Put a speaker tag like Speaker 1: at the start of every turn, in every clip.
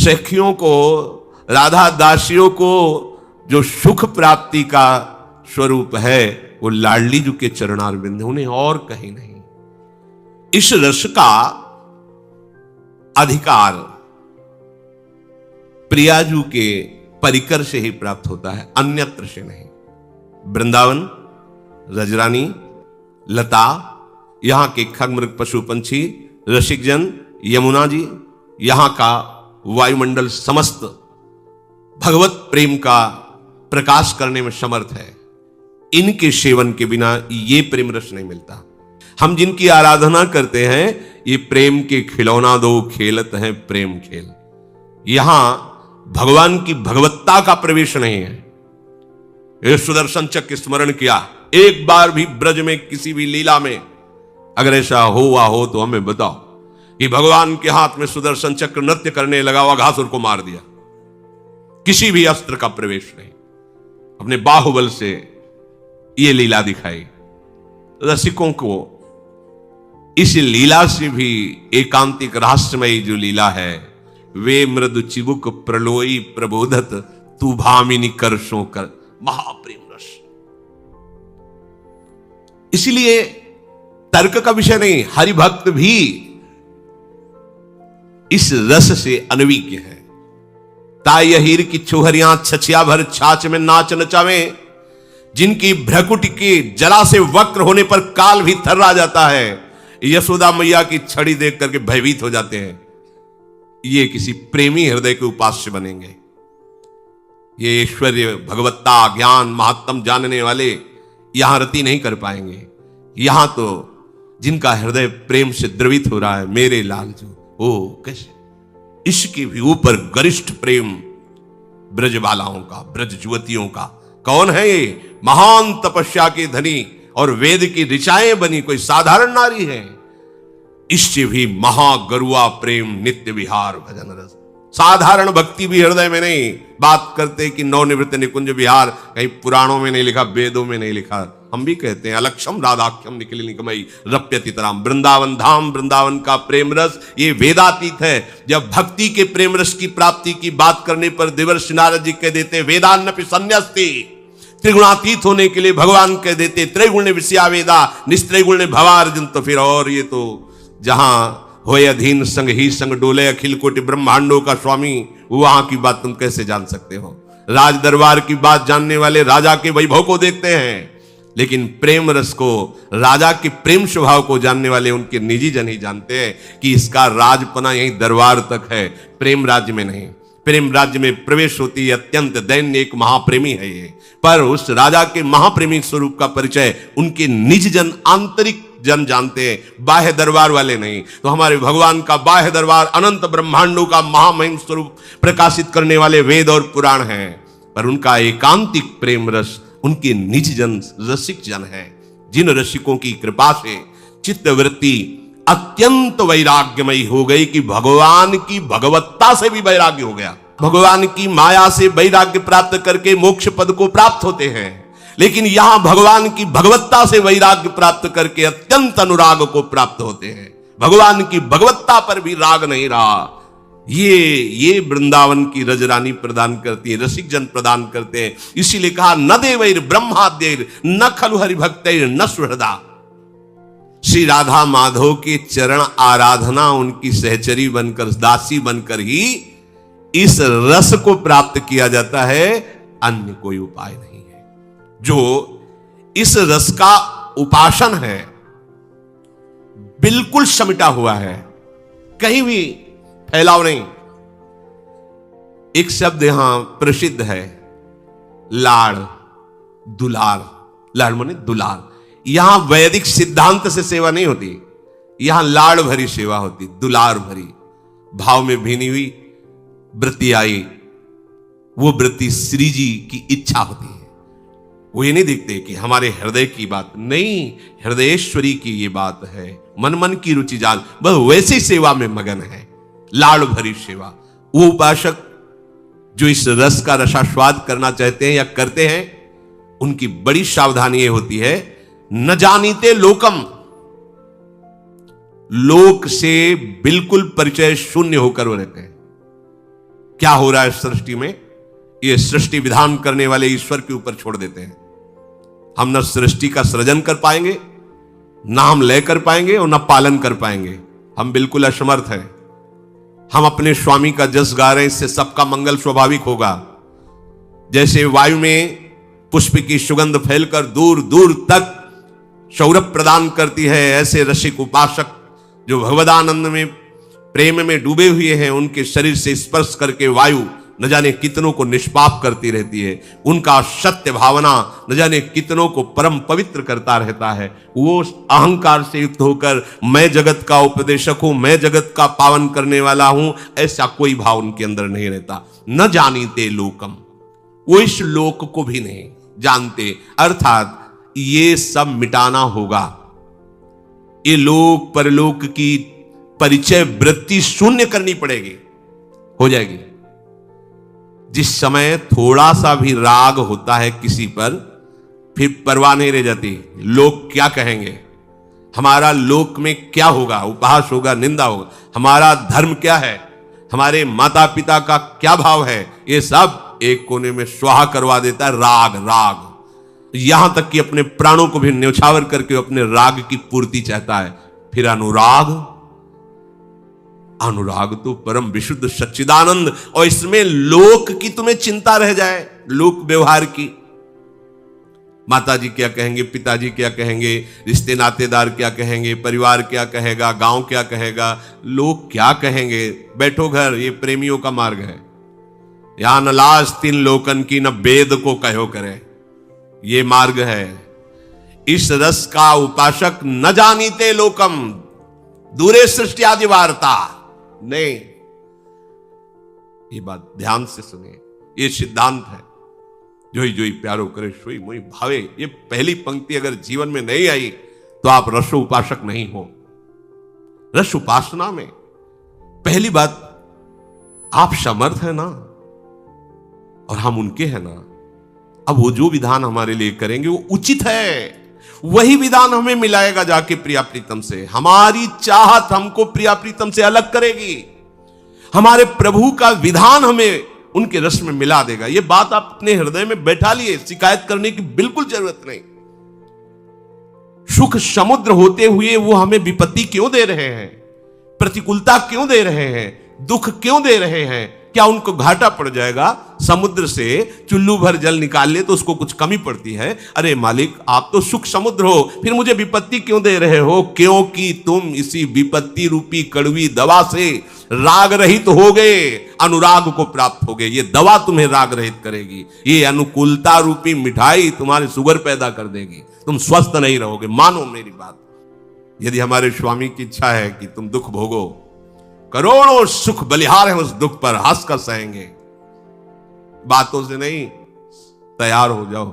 Speaker 1: सखियों को, राधा दासियों को जो सुख प्राप्ति का स्वरूप है वो लाडली जी के चरणारविंद, उन्हें और कहीं नहीं। इस रस का अधिकार प्रियाजू के परिकर से ही प्राप्त होता है, अन्यत्र से नहीं। वृंदावन, रजरानी, लता, यहां के खगमृग पशु पंछी, रसिकजन, यमुना जी, यहां का वायुमंडल समस्त भगवत प्रेम का प्रकाश करने में समर्थ है। इनके सेवन के बिना ये प्रेम रस नहीं मिलता। हम जिनकी आराधना करते हैं, ये प्रेम के खिलौना दो खेलत हैं प्रेम खेल। यहां भगवान की भगवत्ता का प्रवेश नहीं है। ये सुदर्शन चक्र स्मरण किया, एक बार भी ब्रज में किसी भी लीला में अगर ऐसा हुआ हो तो हमें बताओ कि भगवान के हाथ में सुदर्शन चक्र नृत्य करने लगा, वघासुर को मार दिया, किसी भी अस्त्र का प्रवेश नहीं, अपने बाहुबल से ये लीला दिखाई। रसिकों को इस लीला से भी एकांतिक रहस्यमयी जो लीला है, वे मृदु चिबुक प्रलोई प्रबोधत तू भामिनी करसों कर, महाप्रेम रस। इसलिए तर्क का विषय नहीं, हरिभक्त भी इस रस से अनविज्ञ है। ताय हीर की छुहरियां छछिया भर छाछ में नाच नचावे, जिनकी भ्रकुटी के जला से वक्र होने पर काल भी थर्रा जाता है, यशोदा मैया की छड़ी देख करके भयभीत हो जाते हैं। ये किसी प्रेमी हृदय के उपास्य बनेंगे। ये ऐश्वर्य, भगवत्ता, ज्ञान, महात्म जानने वाले यहां रति नहीं कर पाएंगे। यहां तो जिनका हृदय प्रेम से द्रवित हो रहा है, मेरे लाल जो, ओ कैसे इसके भी ऊपर गरिष्ठ प्रेम ब्रजबालाओं का, ब्रज युवतियों का। कौन है ये? महान तपस्या के धनी और वेद की ऋचाएं बनी कोई साधारण नारी है। इससे भी महागरुआ प्रेम नित्य विहार भजन रस। साधारण भक्ति भी हृदय में नहीं। बात करते कि नवनिवृत्त निकुंज विहार कहीं पुराणों में नहीं लिखा, वेदों में नहीं लिखा। हम भी कहते हैं अलक्षम राधाख्यम निखिल निकमई रप्यतितराम। वृंदावन धाम, वृंदावन का प्रेम रस ये वेदातीत है। जब भक्ति के प्रेम रस की प्राप्ति की बात करने पर देवर्षि नारद जी कह देते वेदान्नपि संन्यस्ति, त्रिगुणातीत होने के लिए भगवान कह देते त्रैगुण्य विषया वेदा निस्त्रैगुण्य भवार्जुन। तो फिर और ये तो जहां होय अधीन संग ही संग डोले अखिल कोटि ब्रह्मांडों का स्वामी, वहां की बात तुम कैसे जान सकते हो? राज दरबार की बात जानने वाले राजा के वैभव को देखते हैं, लेकिन प्रेम रस को, राजा के प्रेम स्वभाव को जानने वाले उनके निजी जन ही जानते हैं कि इसका राजपना यहीं दरबार तक है, प्रेम राज्य में नहीं। प्रेम राज्य में प्रवेश होती है अत्यंत दैन्य एक महाप्रेमी है ये। पर उस राजा के महाप्रेमी स्वरूप का परिचय उनके निज जन, आंतरिक जन जानते हैं, बाह्य दरबार वाले नहीं। तो हमारे भगवान का बाह्य दरबार अनंत ब्रह्मांडों का महामहिम स्वरूप प्रकाशित करने वाले वेद और पुराण हैं, पर उनका एकांतिक प्रेम रस उनके निज जन, रसिक जन है। जिन रसिकों की कृपा से चित्तवृत्ति अत्यंत वैराग्यमयी हो गई कि भगवान की भगवत्ता से भी वैराग्य हो गया। भगवान की माया से वैराग्य प्राप्त करके मोक्ष पद को प्राप्त होते हैं, लेकिन यहां भगवान की भगवत्ता से वैराग्य प्राप्त करके अत्यंत अनुराग को प्राप्त होते हैं। भगवान की भगवत्ता पर भी राग नहीं रहा। ये वृंदावन की रजरानी प्रदान करती है, रसिक जन प्रदान करते हैं। इसीलिए कहा न देवैर ब्रह्माद्यैर न खलु हरिभक्तैर न सुहृदा। श्री राधा माधव के चरण आराधना उनकी सहचरी बनकर, दासी बनकर ही इस रस को प्राप्त किया जाता है, अन्य कोई उपाय नहीं है। जो इस रस का उपासन है बिल्कुल समिटा हुआ है, कहीं भी फैलाव नहीं। एक शब्द यहां प्रसिद्ध है, लाड़, दुलार। लाड़ माने दुलार। यहां वैदिक सिद्धांत से सेवा नहीं होती, यहां लाड़ भरी सेवा होती, दुलार भरी भाव में भीनी हुई वृत्ति आई। वो वृत्ति श्री जी की इच्छा होती है। वो ये नहीं देखते कि हमारे हृदय की बात नहीं, हृदयेश्वरी की ये बात है, मन मन की रुचि जान, बस वैसी सेवा में मगन है, लाड़ भरी सेवा। वो उपासक जो इस रस का रसास्वाद करना चाहते हैं या करते हैं, उनकी बड़ी सावधानी ये होती है, न जानीते लोकम, लोक से बिल्कुल परिचय शून्य होकर वो रहते हैं। क्या हो रहा है सृष्टि में, ये सृष्टि विधान करने वाले ईश्वर के ऊपर छोड़ देते हैं। हम न सृष्टि का सृजन कर पाएंगे, ना हम लय कर पाएंगे और ना पालन कर पाएंगे। हम बिल्कुल असमर्थ हैं। हम अपने स्वामी का जस गा रहे हैं, इससे सबका मंगल स्वाभाविक होगा। जैसे वायु में पुष्प की सुगंध फैलकर दूर दूर तक सौरभ प्रदान करती है, ऐसे रसिक उपासक जो भगवदानंद में प्रेम में डूबे हुए हैं, उनके शरीर से स्पर्श करके वायु न जाने कितनों को निष्पाप करती रहती है। उनका सत्य भावना न जाने कितनों को परम पवित्र करता रहता है। वो अहंकार से युक्त होकर मैं जगत का उपदेशक हूं, मैं जगत का पावन करने वाला हूं, ऐसा कोई भाव उनके अंदर नहीं रहता। न जानीते लोकम, वो इस लोक को भी नहीं जानते, अर्थात ये सब मिटाना होगा। ये लोक परलोक की परिचय वृत्ति शून्य करनी पड़ेगी, हो जाएगी। जिस समय थोड़ा सा भी राग होता है किसी पर, फिर परवाह नहीं रह जाती। लोग क्या कहेंगे, हमारा लोक में क्या होगा, उपहास होगा, निंदा होगा, हमारा धर्म क्या है, हमारे माता पिता का क्या भाव है, ये सब एक कोने में स्वाहा करवा देता है राग। राग यहां तक कि अपने प्राणों को भी न्यौछावर करके अपने राग की पूर्ति चाहता है। फिर अनुराग, अनुराग तो परम विशुद्ध सच्चिदानंद, और इसमें लोक की तुम्हें चिंता रह जाए, लोक व्यवहार की। माता जी क्या कहेंगे, पिताजी क्या कहेंगे, रिश्ते नातेदार क्या कहेंगे, परिवार क्या कहेगा, गांव क्या कहेगा, लोग क्या कहेंगे। बैठो घर, ये प्रेमियों का मार्ग है। यहां न लाज तीन लोकन की, न वेद को कहो करे, ये मार्ग है। इस रस का उपासक न जानीते लोकम, दूरे सृष्टि आदि वार्ता नहीं। ये बात ध्यान से सुनिए, ये सिद्धांत है। जोई जोई प्यारो करे सोई मोई भावे, ये पहली पंक्ति अगर जीवन में नहीं आई तो आप रसो उपासक नहीं हो। रस उपासना में पहली बात, आप समर्थ है ना, और हम उनके हैं ना। अब वो जो विधान हमारे लिए करेंगे वो उचित है, वही विधान हमें मिलाएगा जाके प्रिया प्रीतम से। हमारी चाहत हमको प्रिया प्रीतम से अलग करेगी, हमारे प्रभु का विधान हमें उनके रस में मिला देगा। ये बात आप अपने हृदय में बैठा लिए, शिकायत करने की बिल्कुल जरूरत नहीं। सुख समुद्र होते हुए वो हमें विपत्ति क्यों दे रहे हैं, प्रतिकूलता क्यों दे रहे हैं, दुख क्यों दे रहे हैं? क्या उनको घाटा पड़ जाएगा? समुद्र से चुल्लू भर जल निकाल ले तो उसको कुछ कमी पड़ती है? अरे मालिक, आप तो सुख समुद्र हो, फिर मुझे विपत्ति क्यों दे रहे हो? क्योंकि तुम इसी विपत्ति रूपी कड़वी दवा से राग रहित हो गए, अनुराग को प्राप्त हो गए। ये दवा तुम्हें राग रहित करेगी, ये अनुकूलता रूपी मिठाई तुम्हारे शुगर पैदा कर देगी, तुम स्वस्थ नहीं रहोगे। मानो मेरी बात। यदि हमारे स्वामी की इच्छा है कि तुम दुख भोगो, करोड़ों सुख बलिहार हैं उस दुख पर, हंस कर सहेंगे, बातों से नहीं, तैयार हो जाओ।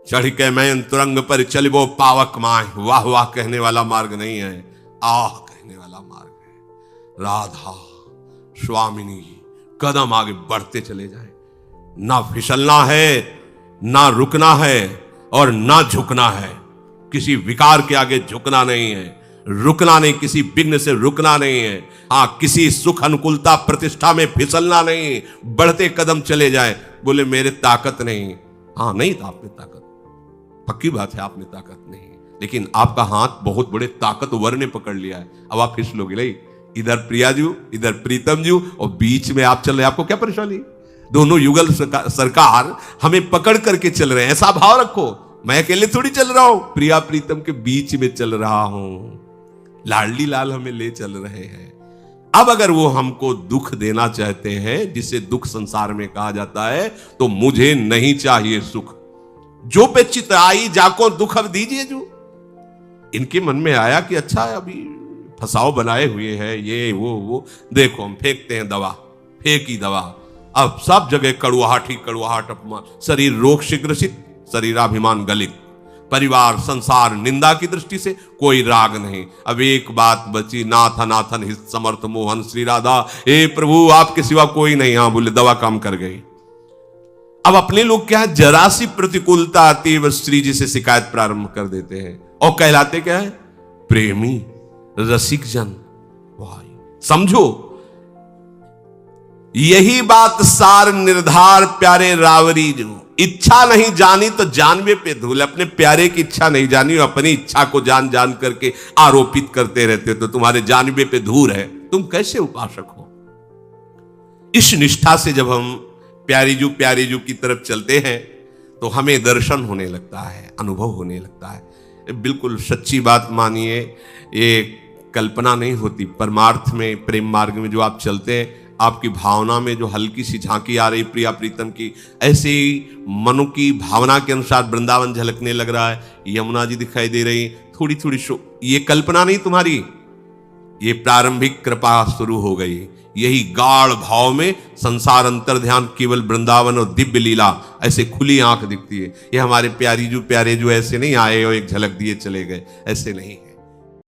Speaker 1: चढ़ के मैं तुरंग पर चलिबो पावक माह, वाह वाह कहने वाला मार्ग नहीं है, आह कहने वाला मार्ग है। राधा स्वामिनी, कदम आगे बढ़ते चले जाएं, ना फिसलना है, ना रुकना है, और ना झुकना है। किसी विकार के आगे झुकना नहीं है, रुकना नहीं, किसी विघ्न से रुकना नहीं है। हाँ, किसी सुख अनुकूलता प्रतिष्ठा में फिसलना नहीं, बढ़ते कदम चले जाए। बोले मेरे ताकत नहीं, हाँ नहीं था आप में ताकत, पक्की बात है आप में ताकत नहीं, लेकिन आपका हाथ बहुत बड़े ताकतवर ने पकड़ लिया है। अब आप फिसलोगे नहीं, इधर प्रिया जी, इधर प्रीतम जी, और बीच में आप चल रहे। आपको क्या परेशानी? दोनों युगल सरकार हमें पकड़ करके चल रहे हैं, ऐसा भाव रखो। मैं अकेले थोड़ी चल रहा हूं, प्रिया प्रीतम के बीच में चल रहा हूं, लाडली लाल हमें ले चल रहे हैं। अब अगर वो हमको दुख देना चाहते हैं, जिसे दुख संसार में कहा जाता है, तो मुझे नहीं चाहिए सुख। जो पे चित आई जाको दुख अब दीजिए। जो इनके मन में आया कि अच्छा है, अभी फसाव बनाए हुए हैं, ये वो देखो हम फेंकते हैं दवा, फेंकी दवा। अब सब जगह कड़ुआहट ही कड़ुआहट, अपमान, शरीर रोग से ग्रसित, शरीराभिमान गलित, परिवार संसार निंदा की दृष्टि से कोई राग नहीं। अब एक बात बची, नाथ अनाथन हित समर्थ मोहन श्री राधा, हे प्रभु आपके सिवा कोई नहीं। हाँ बोले, दवा काम कर गई। अब अपने लोग क्या है, जरा सी प्रतिकूलता आती है बस श्री जी से शिकायत प्रारंभ कर देते हैं, और कहलाते क्या है? प्रेमी रसिक जन। भाई समझो, यही बात सार निर्धार प्यारे रावरी जो, इच्छा नहीं जानी तो जानवे पे धूल। अपने प्यारे की इच्छा नहीं जानी और अपनी इच्छा को जान जान करके आरोपित करते रहते हो, तो तुम्हारे जानवे पे धूल है, तुम कैसे उपासक हो। इस निष्ठा से जब हम प्यारी जू की तरफ चलते हैं तो हमें दर्शन होने लगता है, अनुभव होने लगता है। बिल्कुल सच्ची बात मानिए, ये कल्पना नहीं होती। परमार्थ में, प्रेम मार्ग में जो आप चलते हैं, आपकी भावना में जो हल्की सी झांकी आ रही प्रिया प्रीतम की, ऐसे ही मनु की भावना के अनुसार वृंदावन झलकने लग रहा है, यमुना जी दिखाई दे रही, थोड़ी थोड़ी ये कल्पना नहीं तुम्हारी, ये प्रारंभिक कृपा शुरू हो गई। यही गाढ़ भाव में संसार अंतर ध्यान, केवल वृंदावन और दिव्य लीला ऐसे खुली आंख दिखती है। ये हमारे प्यारे जो ऐसे नहीं आए और एक झलक दिए चले गए, ऐसे नहीं है।